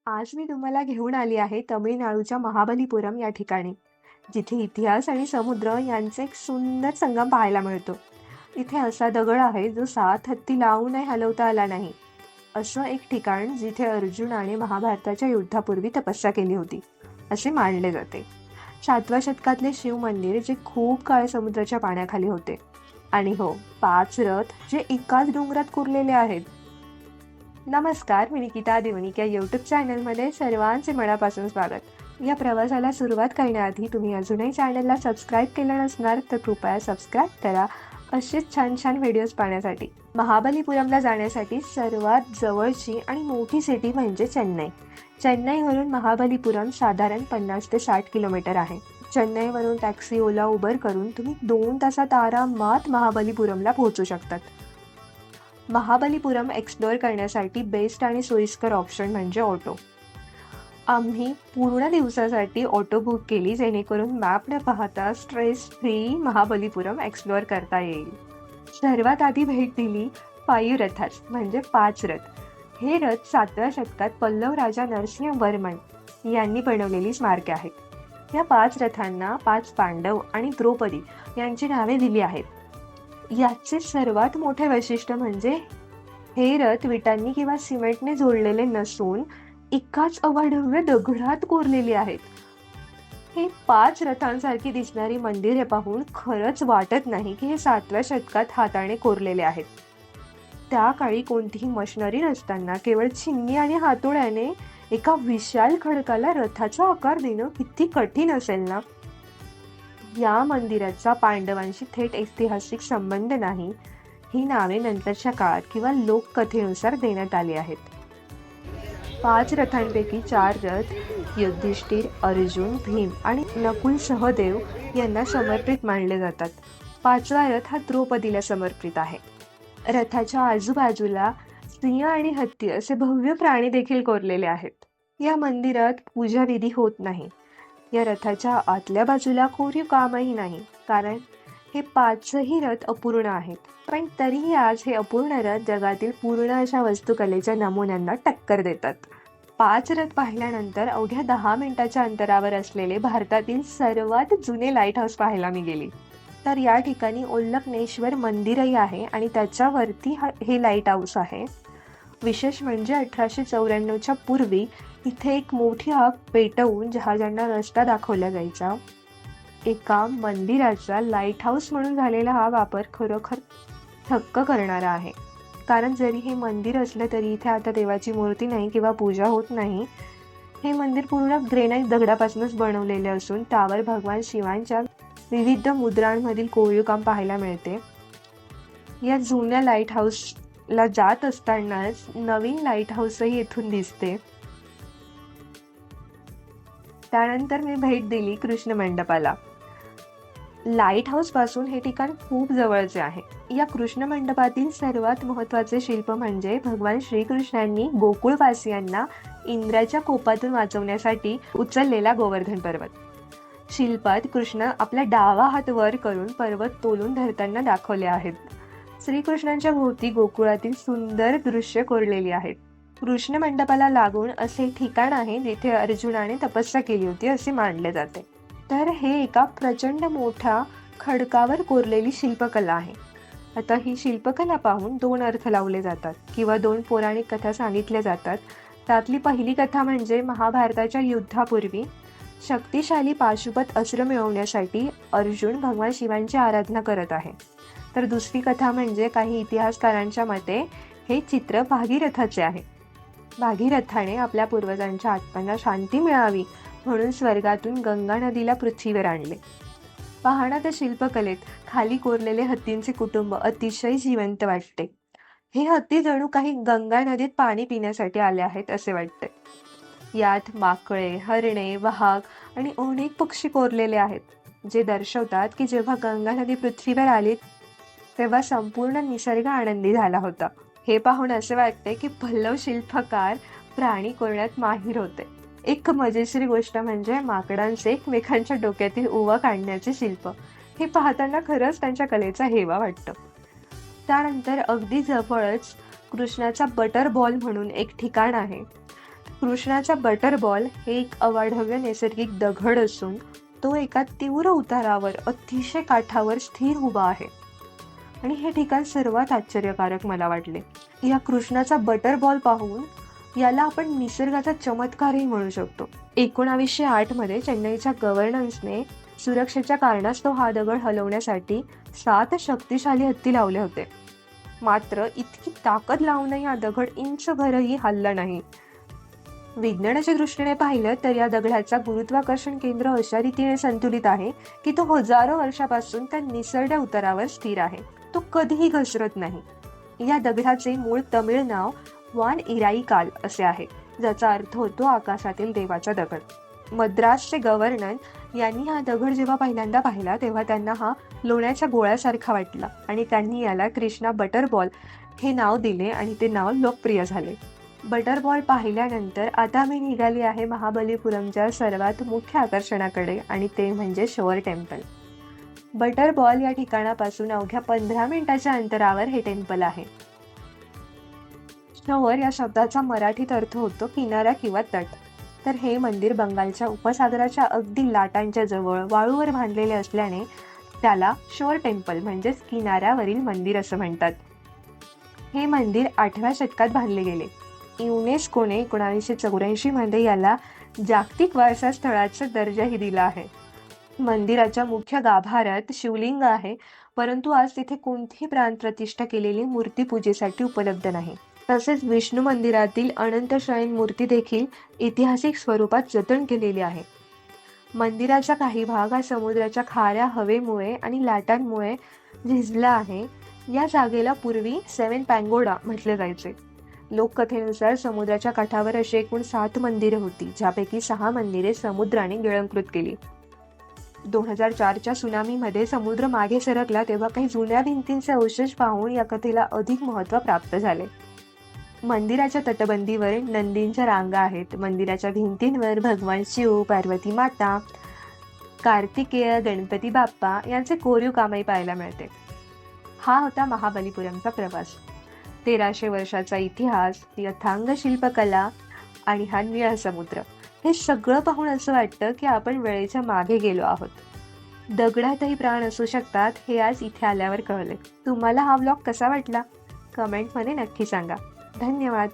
आज मी तुम्हाला घेऊन आली आहे तमिळनाडूच्या महाबलीपुरम या ठिकाणी, जिथे इतिहास आणि समुद्र यांचे एक सुंदर संगम पाहायला मिळतो. इथे असा दगड आहे जो 7 हत्ती लावूनही हलवता आला नाही. असं एक ठिकाण जिथे अर्जुनाने महाभारताच्या युद्धापूर्वी तपस्या केली होती, असे मानले जाते. 7व्या शतकातले शिव मंदिर जे खूप काळ समुद्राच्या पाण्याखाली होते. आणि हो, 5 रथ जे एकाच डोंगरात कोरलेले आहेत. नमस्कार, मी निकिता देवनिक या यूट्यूब चॅनलमध्ये सर्वांचे मनापासून स्वागत. या प्रवासाला सुरुवात करण्याआधी तुम्ही अजूनही चॅनलला सबस्क्राईब केलं नसणार तर कृपया सबस्क्राईब करा, असेच छान छान व्हिडिओज पाहण्यासाठी. महाबलीपुरमला जाण्यासाठी सर्वात जवळची आणि मोठी सिटी म्हणजे चेन्नई. चेन्नईवरून महाबलीपुरम साधारण 50 ते 60 किलोमीटर आहे. चेन्नईवरून टॅक्सी, ओला, उबर करून तुम्ही 2 तासात आरामात महाबलीपुरमला पोहोचू शकतात. महाबलीपुरम एक्सप्लोअर करण्यासाठी बेस्ट आणि सोयीस्कर ऑप्शन म्हणजे ऑटो. आम्ही पूर्ण दिवसासाठी ऑटो बुक केली, जेणेकरून मॅप न पाहता स्ट्रेस फ्री महाबलीपुरम एक्सप्लोअर करता येईल. सर्वात आधी भेट दिली पायी रथास म्हणजे 5 रथ. हे रथ 7व्या शतकात पल्लव राजा नरसिंहवर्मन यांनी बनवलेली स्मारके आहेत. या 5 रथांना 5 पांडव आणि द्रौपदी यांची नावे दिली आहेत. याचे सर्वात मोठे वैशिष्ट्य म्हणजे हे रथ विटांनी किंवा सिमेंटने जोडलेले नसून एकाच अवाढव्य दगडात कोरलेली आहेत. हे 5 रथांसारखी दिसणारी मंदिरे पाहून खरंच वाटत नाही की हे 7व्या शतकात हाताने कोरलेले आहेत. त्या काळी कोणतीही मशिनरी नसताना केवळ छिन्नी आणि हातोड्याने एका विशाल खडकाला रथाचा आकार देणं किती कठीण असेल ना. या मंदिराचा पांडवांशी थेट ऐतिहासिक संबंध नाही. ही नावे नंतरच्या काळात किंवा लोककथेनुसार देण्यात आली आहेत. 5 रथांपैकी 4 रथ युधिष्ठिर, अर्जुन, भीम आणि नकुल सहदेव यांना समर्पित मानले जातात. 5वा रथ हा द्रौपदीला समर्पित आहे. रथाच्या आजूबाजूला सिंह आणि हत्ती असे भव्य प्राणी देखील कोरलेले आहेत. या मंदिरात पूजाविधी होत नाही. या रथाच्या आतल्या बाजूला कोरीव कामही नाही, कारण हे 5ही रथ अपूर्ण आहेत. पण तरीही आज हे अपूर्ण रथ जगातील पूर्ण अशा वास्तुकलेच्या नमुन्यांना टक्कर देतात. 5 रथ पाहिल्यानंतर अवघ्या 10 मिनिटाच्या अंतरावर असलेले भारतातील सर्वात जुने लाईट हाऊस पाहायला मी गेली. तर या ठिकाणी ओल्लकनेश्वर मंदिरही आहे आणि त्याच्यावरती हे लाईट हाऊस आहे. विशेष म्हणजे 1894च्या पूर्वी इथे एक मोठी आग पेटवून जहाजांना रस्ता दाखवला जायचा. एका मंदिराचा लाईट हाऊस म्हणून झालेला हा वापर खरोखर थक्क करणारा आहे. कारण जरी हे मंदिर असलं तरी इथे आता देवाची मूर्ती नाही किंवा पूजा होत नाही. हे मंदिर पूर्ण ग्रेनाइट दगडापासूनच बनवलेले असून त्यावर भगवान शिवांच्या विविध मुद्रांमधील कोरीव काम पाहायला मिळते. या जुन्या लाईट हाऊसला जात असतानाच नवीन लाईट हाऊसही इथून दिसते. त्यानंतर मी भेट दिली कृष्ण मंडपाला. लाईट हाऊस पासून हे ठिकाण खूप जवळचे आहे. या कृष्ण मंडपातील सर्वात महत्त्वाचे शिल्प म्हणजे भगवान श्रीकृष्णांनी गोकुळवासियांना इंद्राच्या कोपातून वाचवण्यासाठी उचललेला गोवर्धन पर्वत. शिल्पात कृष्ण आपला डावा हात वर करून पर्वत तोलून धरताना दाखवले आहेत. श्रीकृष्णांच्या भोवती गोकुळातील सुंदर दृश्य कोरलेली आहेत. कृष्ण मंडपाला लागून असे ठिकाण आहे जिथे अर्जुनाने तपस्या केली होती असे मानले जाते. तर हे एका प्रचंड मोठ्या खडकावर कोरलेली शिल्पकला आहे. आता ही शिल्पकला पाहून 2 अर्थ लावले जातात किंवा 2 पौराणिक कथा सांगितल्या जातात. त्यातली पहिली कथा म्हणजे महाभारताच्या युद्धापूर्वी शक्तिशाली पाशुपत अस्त्र मिळवण्यासाठी अर्जुन भगवान शिवांची आराधना करत आहे. तर दुसरी कथा म्हणजे काही इतिहासकारांच्या मते हे चित्र भागीरथाचे आहे. भागीरथाने आपल्या पूर्वजांच्या आत्म्यांना शांती मिळावी म्हणून स्वर्गातून गंगा नदीला पृथ्वीवर आणले. पाहणा त्या शिल्पकलेत खाली कोरलेले हत्तींचे कुटुंब अतिशय जिवंत वाटते. हे हत्ती जणू काही गंगा नदीत पाणी पिण्यासाठी आले आहेत असे वाटते. यात माकळे, हरणे, वाघ आणि अनेक पक्षी कोरलेले आहेत, जे दर्शवतात की जेव्हा गंगा नदी पृथ्वीवर आली तेव्हा संपूर्ण निसर्ग आनंदी झाला होता. हे पाहून असे वाटते की पल्लव शिल्पकार प्राणी कोरण्यात माहिर होते. एक मजेशीर गोष्ट म्हणजे माकडांचे एकमेकांच्या डोक्यातील उवा काढण्याचे शिल्प. हे पाहताना खरंच त्यांच्या कलेचा हेवा वाटतो. त्यानंतर अगदी जवळच कृष्णाचा बटर बॉल म्हणून एक ठिकाण आहे. कृष्णाचा बटर बॉल हे एक अवाढव्य नैसर्गिक दगड असून तो एका तीव्र उतारावर अतिशय काठावर स्थिर उभा आहे. आणि हे ठिकाण सर्वात आश्चर्यकारक मला वाटले. या कृष्णाचा बटर बॉल पाहून याला आपण निसर्गाचा चमत्कारही म्हणू शकतो. 1908 मध्ये चेन्नईच्या गव्हर्नन्सने सुरक्षेच्या कारणास्तव हा दगड हलवण्यासाठी 7 शक्तिशाली हत्ती लावले होते. मात्र इतकी ताकद लावूनही हा दगड इंचभरही हलला नाही. विज्ञानाच्या दृष्टीने पाहिलं तर या दगडाचा गुरुत्वाकर्षण केंद्र अशा रीतीने संतुलित आहे की तो हजारो वर्षापासून त्या निसरड्या उतारावर स्थिर आहे. तो कधीही घसरत नाही. या दगडाचे मूळ तमिळ नाव वान इराईकाल असे आहे, ज्याचा अर्थ होतो आकाशातील देवाचा दगड. मद्रासचे गव्हर्नर यांनी हा दगड जेव्हा पहिल्यांदा पाहिला तेव्हा त्यांना हा लोण्याच्या गोळ्यासारखा वाटला आणि त्यांनी याला कृष्णा बटर बॉल हे नाव दिले आणि ते नाव लोकप्रिय झाले. बटर बॉल पाहिल्यानंतर आता मी निघाली आहे महाबलीपुरमच्या सर्वात मुख्य आकर्षणाकडे आणि ते म्हणजे शोअर टेम्पल. बटर बॉल या ठिकाणापासून अवघ्या 15 मिनिटाच्या अंतरावर हे टेम्पल आहे. शोअर या शब्दाचा मराठीत अर्थ होतो किनारा किंवा तट. तर हे मंदिर बंगालच्या उपसागराच्या अगदी लाटांच्या जवळ वाळूवर बांधलेले असल्याने त्याला शोअर टेम्पल म्हणजेच किनाऱ्यावरील मंदिर असं म्हणतात. हे मंदिर 8व्या शतकात बांधले गेले. युनेस्कोने 1984 मध्ये याला जागतिक वारसा स्थळाचा दर्जाही दिला आहे. मंदिराच्या मुख्य गाभाऱ्यात शिवलिंग आहे, परंतु आज तिथे कोणतीही प्राणप्रतिष्ठा केलेली मूर्ती पूजेसाठी उपलब्ध नाही. तसेच विष्णू मंदिरातील अनंत शयन मूर्ती देखील ऐतिहासिक स्वरूपात जतन केलेली आहे. मंदिराचा काही भाग हा समुद्राच्या खाऱ्या हवेमुळे आणि लाटांमुळे झिजला आहे. या जागेला पूर्वी 7 पॅगोडा म्हटले जायचे. लोककथेनुसार समुद्राच्या काठावर अशी एकूण 7 मंदिरे होती, ज्यापैकी 6 मंदिरे समुद्राने गिळंकृत केली. 2004च्या सुनामीमध्ये समुद्र मागे सरकला तेव्हा काही जुन्या भिंतींचे अवशेष पाहून या कथेला अधिक महत्त्व प्राप्त झाले. मंदिराच्या तटबंदीवर नंदींच्या रांगा आहेत. मंदिराच्या भिंतींवर भगवान शिव, पार्वती माता, कार्तिकेय, गणपती बाप्पा यांचे कोरीव कामही पाहायला मिळते. हा होता महाबलीपुरमचा प्रवास. 1300 वर्षाचा इतिहास, यथांग शिल्पकला आणि हा निळा समुद्र, हे सगळं पाहून असं वाटतं की आपण वेळेच्या मागे गेलो आहोत. दगडातही प्राण असू शकतात हे आज इथे आल्यावर कळले. तुम्हाला हा व्लॉग कसा वाटला? कमेंटमध्ये नक्की सांगा. धन्यवाद.